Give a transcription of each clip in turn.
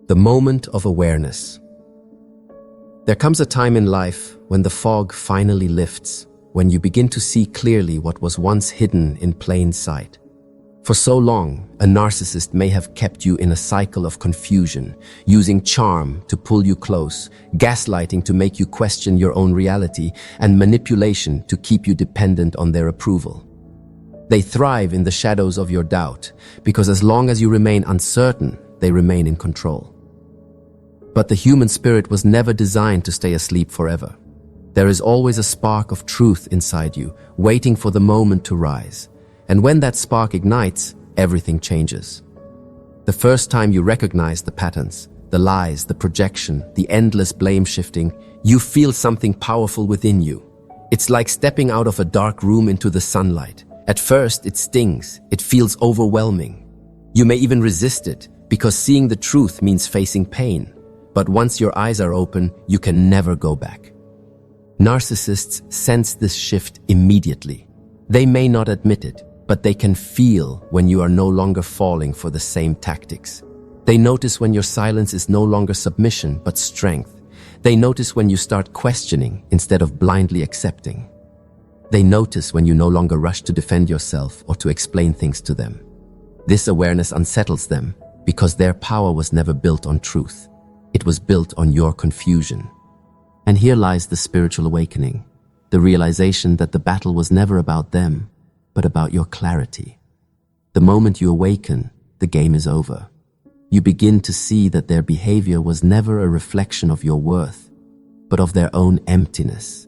The moment of awareness. There comes a time in life when the fog finally lifts, when you begin to see clearly what was once hidden in plain sight. For so long, a narcissist may have kept you in a cycle of confusion, using charm to pull you close, gaslighting to make you question your own reality, and manipulation to keep you dependent on their approval. They thrive in the shadows of your doubt, because as long as you remain uncertain, they remain in control. But the human spirit was never designed to stay asleep forever. There is always a spark of truth inside you, waiting for the moment to rise. And when that spark ignites, everything changes. The first time you recognize the patterns, the lies, the projection, the endless blame shifting, you feel something powerful within you. It's like stepping out of a dark room into the sunlight. At first, it stings. It feels overwhelming. You may even resist it, because seeing the truth means facing pain. But once your eyes are open, you can never go back. Narcissists sense this shift immediately. They may not admit it, but they can feel when you are no longer falling for the same tactics. They notice when your silence is no longer submission, but strength. They notice when you start questioning instead of blindly accepting. They notice when you no longer rush to defend yourself or to explain things to them. This awareness unsettles them because their power was never built on truth. It was built on your confusion. And here lies the spiritual awakening, the realization that the battle was never about them, but about your clarity. The moment you awaken, the game is over. You begin to see that their behavior was never a reflection of your worth, but of their own emptiness.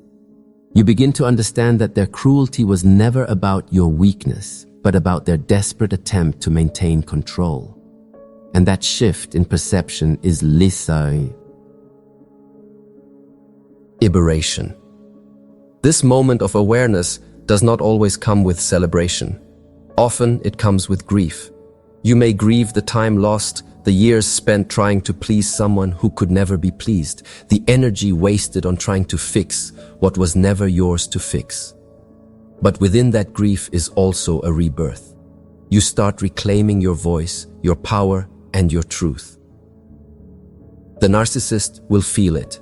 You begin to understand that their cruelty was never about your weakness, but about their desperate attempt to maintain control. And that shift in perception is SHI. Liberation. This moment of awareness does not always come with celebration. Often it comes with grief. You may grieve the time lost, the years spent trying to please someone who could never be pleased, the energy wasted on trying to fix what was never yours to fix. But within that grief is also a rebirth. You start reclaiming your voice, your power, and your truth. The narcissist will feel it.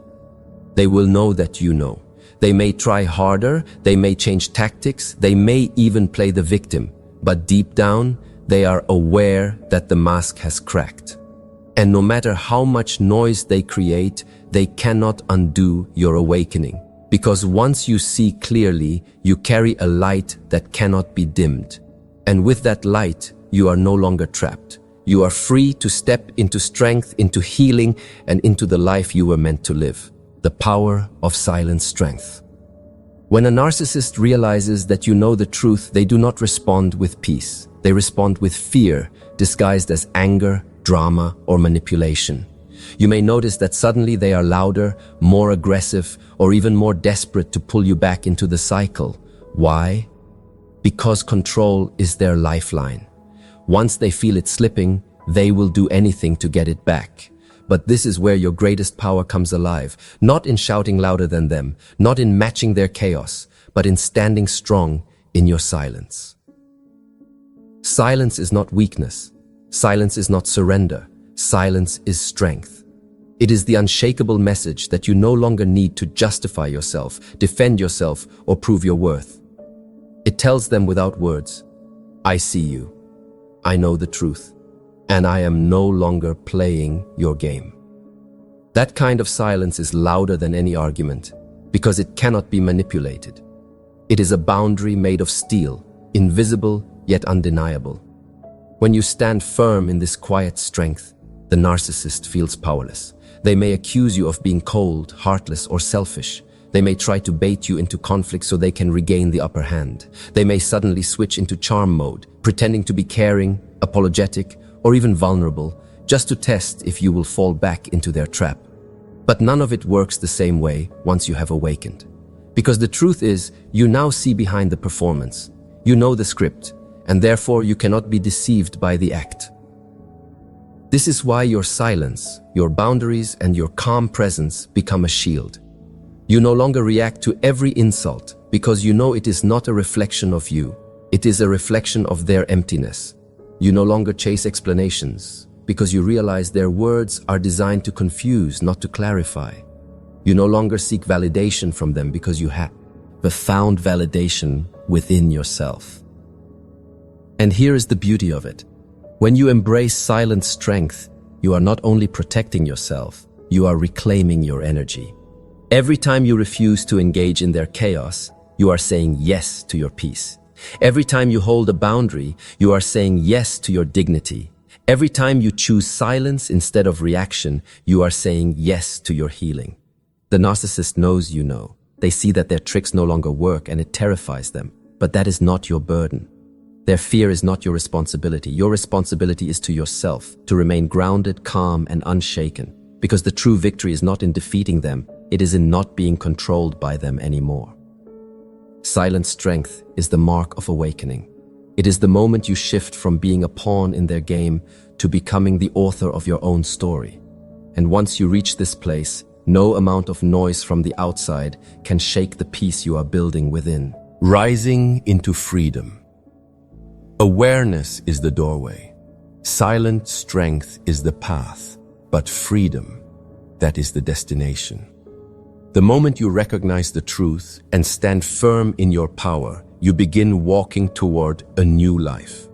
They will know that you know. They may try harder, they may change tactics, they may even play the victim, but deep down, they are aware that the mask has cracked. And no matter how much noise they create, they cannot undo your awakening. Because once you see clearly, you carry a light that cannot be dimmed. And with that light, you are no longer trapped. You are free to step into strength, into healing, and into the life you were meant to live. The power of silent strength. When a narcissist realizes that you know the truth, they do not respond with peace. They respond with fear, disguised as anger, drama, or manipulation. You may notice that suddenly they are louder, more aggressive, or even more desperate to pull you back into the cycle. Why? Because control is their lifeline. Once they feel it slipping, they will do anything to get it back. But this is where your greatest power comes alive, not in shouting louder than them, not in matching their chaos, but in standing strong in your silence. Silence is not weakness. Silence is not surrender. Silence is strength. It is the unshakable message that you no longer need to justify yourself, defend yourself, or prove your worth. It tells them without words, I see you. I know the truth. And I am no longer playing your game. That kind of silence is louder than any argument, because it cannot be manipulated. It is a boundary made of steel, invisible yet undeniable. When you stand firm in this quiet strength, the narcissist feels powerless. They may accuse you of being cold, heartless, or selfish. They may try to bait you into conflict so they can regain the upper hand. They may suddenly switch into charm mode, pretending to be caring, apologetic, or even vulnerable, just to test if you will fall back into their trap. But none of it works the same way once you have awakened. Because the truth is, you now see behind the performance. You know the script, and therefore you cannot be deceived by the act. This is why your silence, your boundaries, and your calm presence become a shield. You no longer react to every insult because you know it is not a reflection of you. It is a reflection of their emptiness. You no longer chase explanations. because you realize their words are designed to confuse, not to clarify. You no longer seek validation from them because you have found validation within yourself. And here is the beauty of it. When you embrace silent strength, you are not only protecting yourself, you are reclaiming your energy. Every time you refuse to engage in their chaos, you are saying yes to your peace. Every time you hold a boundary, you are saying yes to your dignity. Every time you choose silence instead of reaction, you are saying yes to your healing. The narcissist knows you know. They see that their tricks no longer work and it terrifies them. But that is not your burden. Their fear is not your responsibility. Your responsibility is to yourself, to remain grounded, calm, and unshaken. Because the true victory is not in defeating them, it is in not being controlled by them anymore. Silent strength is the mark of awakening. It is the moment you shift from being a pawn in their game to becoming the author of your own story. And once you reach this place, no amount of noise from the outside can shake the peace you are building within. Rising into freedom. Awareness is the doorway. Silent strength is the path, but freedom, that is the destination. The moment you recognize the truth and stand firm in your power, you begin walking toward a new life.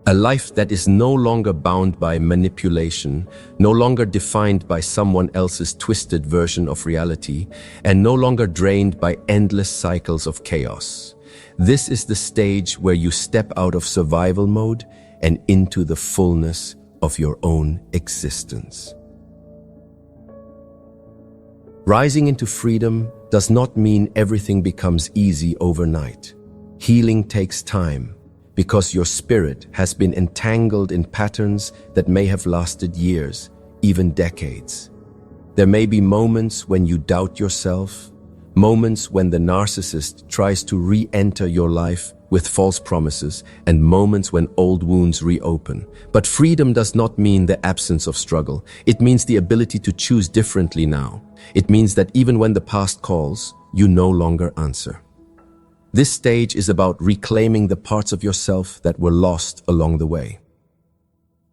A life that is no longer bound by manipulation, no longer defined by someone else's twisted version of reality, and no longer drained by endless cycles of chaos. This is the stage where you step out of survival mode and into the fullness of your own existence. Rising into freedom does not mean everything becomes easy overnight. Healing takes time, because your spirit has been entangled in patterns that may have lasted years, even decades. There may be moments when you doubt yourself, moments when the narcissist tries to re-enter your life with false promises, and moments when old wounds reopen. But freedom does not mean the absence of struggle. It means the ability to choose differently now. It means that even when the past calls, you no longer answer. This stage is about reclaiming the parts of yourself that were lost along the way.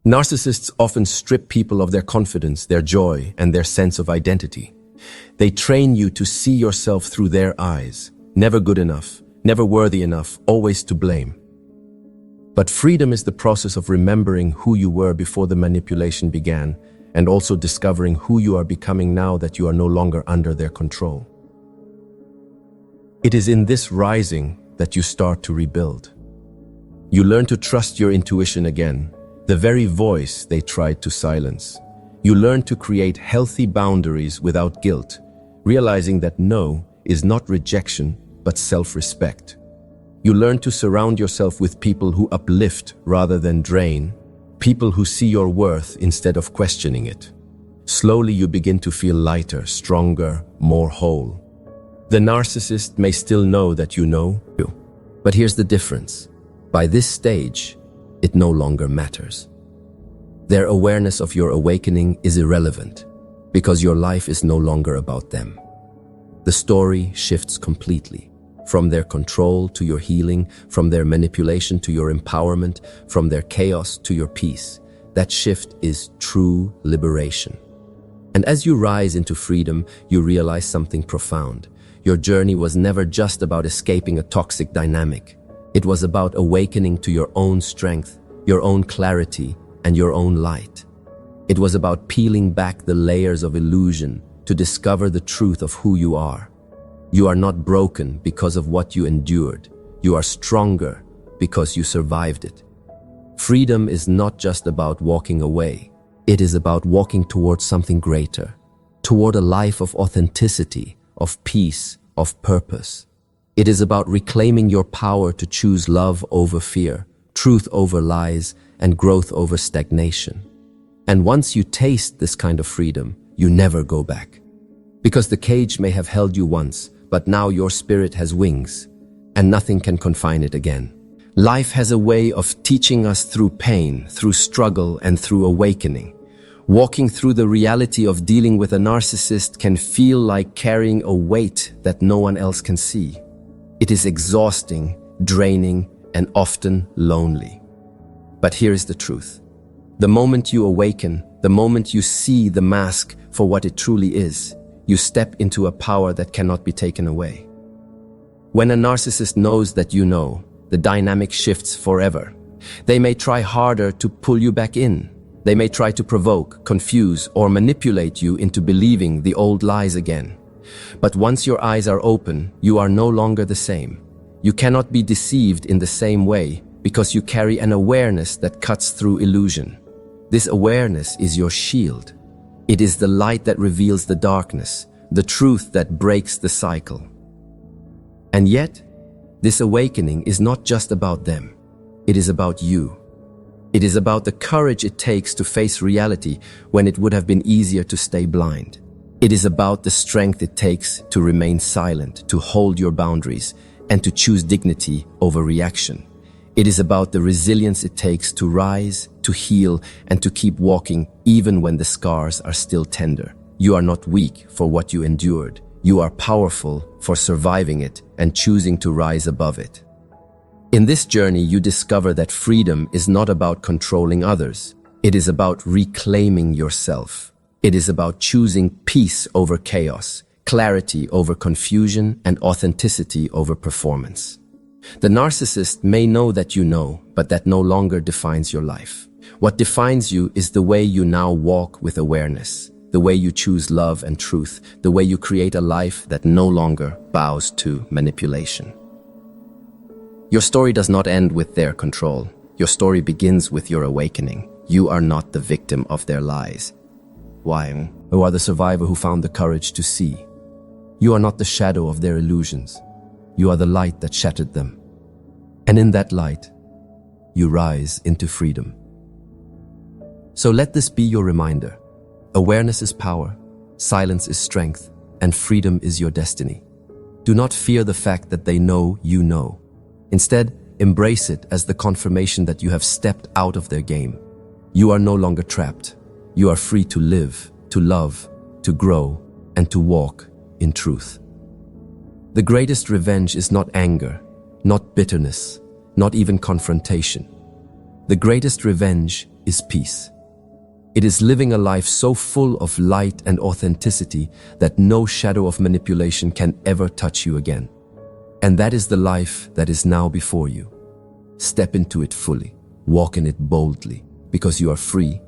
Narcissists often strip people of their confidence, their joy, and their sense of identity. They train you to see yourself through their eyes, never good enough, never worthy enough, always to blame. But freedom is the process of remembering who you were before the manipulation began, and also discovering who you are becoming now that you are no longer under their control. It is in this rising that you start to rebuild. You learn to trust your intuition again, the very voice they tried to silence. You learn to create healthy boundaries without guilt, realizing that no is not rejection, but self-respect. You learn to surround yourself with people who uplift rather than drain, people who see your worth instead of questioning it. Slowly you begin to feel lighter, stronger, more whole. The narcissist may still know that you know, but here's the difference. By this stage, it no longer matters. Their awareness of your awakening is irrelevant because your life is no longer about them. The story shifts completely, from their control to your healing, from their manipulation to your empowerment, from their chaos to your peace. That shift is true liberation. And as you rise into freedom, you realize something profound. Your journey was never just about escaping a toxic dynamic. It was about awakening to your own strength, your own clarity, and your own light. It was about peeling back the layers of illusion to discover the truth of who you are. You are not broken because of what you endured. You are stronger because you survived it. Freedom is not just about walking away. It is about walking towards something greater, toward a life of authenticity, of peace, of purpose. It is about reclaiming your power to choose love over fear, truth over lies, and growth over stagnation. And once you taste this kind of freedom, you never go back. Because the cage may have held you once, but now your spirit has wings, and nothing can confine it again. Life has a way of teaching us through pain, through struggle, and through awakening. Walking through the reality of dealing with a narcissist can feel like carrying a weight that no one else can see. It is exhausting, draining, and often lonely. But here is the truth. The moment you awaken, the moment you see the mask for what it truly is, you step into a power that cannot be taken away. When a narcissist knows that you know, the dynamic shifts forever. They may try harder to pull you back in. They may try to provoke, confuse, or manipulate you into believing the old lies again. But once your eyes are open, you are no longer the same. You cannot be deceived in the same way because you carry an awareness that cuts through illusion. This awareness is your shield. It is the light that reveals the darkness, the truth that breaks the cycle. And yet, this awakening is not just about them. It is about you. It is about the courage it takes to face reality when it would have been easier to stay blind. It is about the strength it takes to remain silent, to hold your boundaries, and to choose dignity over reaction. It is about the resilience it takes to rise, to heal, and to keep walking even when the scars are still tender. You are not weak for what you endured. You are powerful for surviving it and choosing to rise above it. In this journey, you discover that freedom is not about controlling others. It is about reclaiming yourself. It is about choosing peace over chaos, clarity over confusion, and authenticity over performance. The narcissist may know that you know, but that no longer defines your life. What defines you is the way you now walk with awareness, the way you choose love and truth, the way you create a life that no longer bows to manipulation. Your story does not end with their control. Your story begins with your awakening. You are not the victim of their lies. Why? You are the survivor who found the courage to see. You are not the shadow of their illusions. You are the light that shattered them. And in that light, you rise into freedom. So let this be your reminder. Awareness is power, silence is strength, and freedom is your destiny. Do not fear the fact that they know you know. Instead, embrace it as the confirmation that you have stepped out of their game. You are no longer trapped. You are free to live, to love, to grow, and to walk in truth. The greatest revenge is not anger, not bitterness, not even confrontation. The greatest revenge is peace. It is living a life so full of light and authenticity that no shadow of manipulation can ever touch you again. And that is the life that is now before you. Step into it fully, walk in it boldly, because you are free,